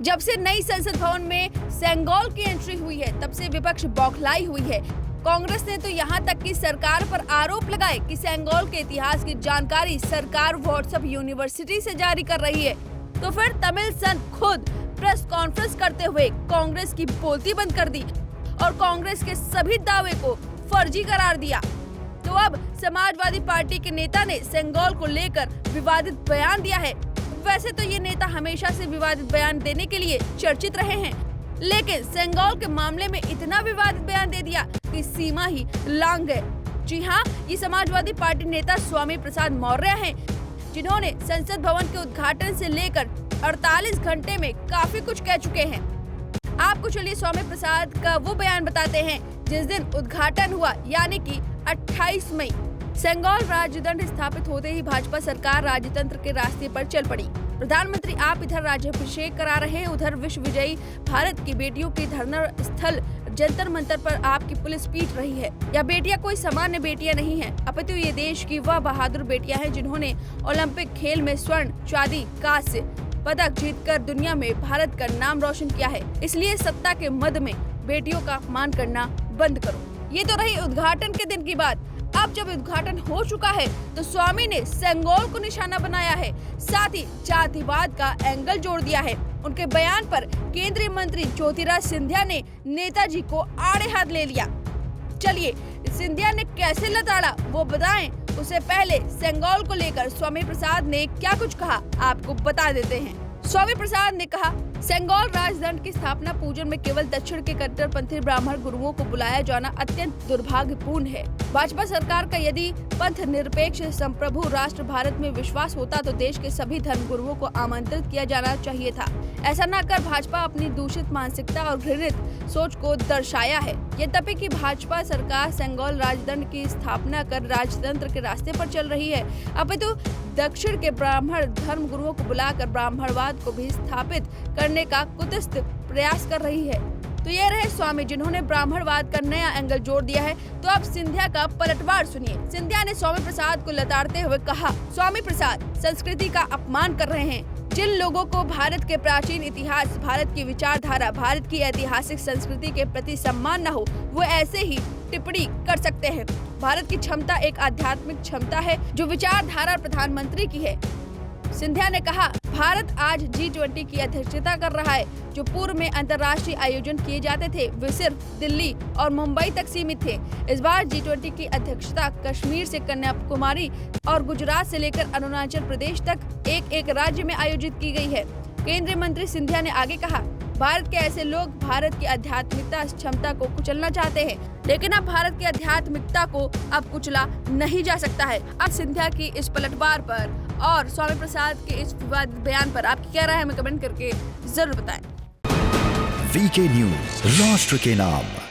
जब से नई संसद भवन में सेंगोल की एंट्री हुई है, तब से विपक्ष बौखलाई हुई है। कांग्रेस ने तो यहाँ तक कि सरकार पर आरोप लगाए कि सेंगोल के इतिहास की जानकारी सरकार व्हाट्सएप यूनिवर्सिटी से जारी कर रही है। तो फिर तमिल संत खुद प्रेस कॉन्फ्रेंस करते हुए कांग्रेस की बोलती बंद कर दी और कांग्रेस के सभी दावे को फर्जी करार दिया। तो अब समाजवादी पार्टी के नेता ने सेंगोल को लेकर विवादित बयान दिया है। वैसे तो ये नेता हमेशा से विवादित बयान देने के लिए चर्चित रहे हैं, लेकिन सेंगोल के मामले में इतना विवादित बयान दे दिया कि सीमा ही लांघ गए। जी हाँ, ये समाजवादी पार्टी नेता स्वामी प्रसाद मौर्य हैं, जिन्होंने संसद भवन के उद्घाटन से लेकर 48 घंटे में काफी कुछ कह चुके हैं। आपको चलिए स्वामी प्रसाद का वो बयान बताते हैं जिस दिन उद्घाटन हुआ, यानी कि 28 मई। सेंगोल राजदंड स्थापित होते ही भाजपा सरकार राजतंत्र के रास्ते पर चल पड़ी। प्रधानमंत्री आप इधर राज्याभिषेक करा रहे हैं, उधर विश्व विजयी भारत की बेटियों के धरना स्थल जंतर मंतर पर आपकी पुलिस पीट रही है। यह बेटियां कोई सामान्य बेटियां नहीं हैं, अपितु ये देश की वह बहादुर बेटियां हैं जिन्होंने ओलंपिक खेल में स्वर्ण, चांदी, कांस्य पदक जीतकर दुनिया में भारत का नाम रोशन किया है। इसलिए सत्ता के मद में बेटियों का अपमान करना बंद करो। ये तो रही उद्घाटन के दिन की बात। अब जब उद्घाटन हो चुका है तो स्वामी ने सेंगोल को निशाना बनाया है, साथ ही जातिवाद का एंगल जोड़ दिया है। उनके बयान पर केंद्रीय मंत्री ज्योतिरादित्य सिंधिया ने नेताजी को आड़े हाथ ले लिया। चलिए सिंधिया ने कैसे लताड़ा वो बताएं। उससे पहले सेंगोल को लेकर स्वामी प्रसाद ने क्या कुछ कहा आपको बता देते हैं। स्वामी प्रसाद ने कहा, सेंगोल राजदंड की स्थापना पूजन में केवल दक्षिण के कट्टरपंथी ब्राह्मण गुरुओं को बुलाया जाना अत्यंत दुर्भाग्यपूर्ण है। भाजपा सरकार का यदि पंथ निरपेक्ष संप्रभु राष्ट्र भारत में विश्वास होता तो देश के सभी धर्म गुरुओं को आमंत्रित किया जाना चाहिए था। ऐसा न कर भाजपा अपनी दूषित मानसिकता और घृणित सोच को दर्शाया है। यद्यपि कि भाजपा सरकार सेंगोल राजदंड की स्थापना कर राजतंत्र के रास्ते पर चल रही है, अपितु दक्षिण के ब्राह्मण धर्म गुरुओं को बुलाकर ब्राह्मणवाद को भी स्थापित करने का कुत्सित प्रयास कर रही है। तो ये रहे स्वामी जिन्होंने ब्राह्मणवाद का नया एंगल जोड़ दिया है। तो अब सिंधिया का पलटवार सुनिए। सिंधिया ने स्वामी प्रसाद को लताड़ते हुए कहा, स्वामी प्रसाद संस्कृति का अपमान कर रहे हैं। जिन लोगों को भारत के प्राचीन इतिहास, भारत की विचारधारा, भारत की ऐतिहासिक संस्कृति के प्रति सम्मान न हो, वो ऐसे ही टिप्पणी कर सकते हैं। भारत की क्षमता एक आध्यात्मिक क्षमता है जो विचारधारा प्रधानमंत्री की है। सिंधिया ने कहा, भारत आज G20 की अध्यक्षता कर रहा है। जो पूर्व में अंतर्राष्ट्रीय आयोजन किए जाते थे वे सिर्फ दिल्ली और मुंबई तक सीमित थे। इस बार G20 की अध्यक्षता कश्मीर से कन्याकुमारी और गुजरात से लेकर अरुणाचल प्रदेश तक एक राज्य में आयोजित की गई है। केंद्रीय मंत्री सिंधिया ने आगे कहा, भारत के ऐसे लोग भारत की आध्यात्मिकता क्षमता को कुचलना चाहते हैं, लेकिन अब भारत की आध्यात्मिकता को अब कुचला नहीं जा सकता है। अब सिंधिया की इस पलटवार पर और स्वामी प्रसाद के इस विवादित बयान पर आपकी क्या राय है, हमें कमेंट करके जरूर बताएं। VK न्यूज, राष्ट्र के नाम।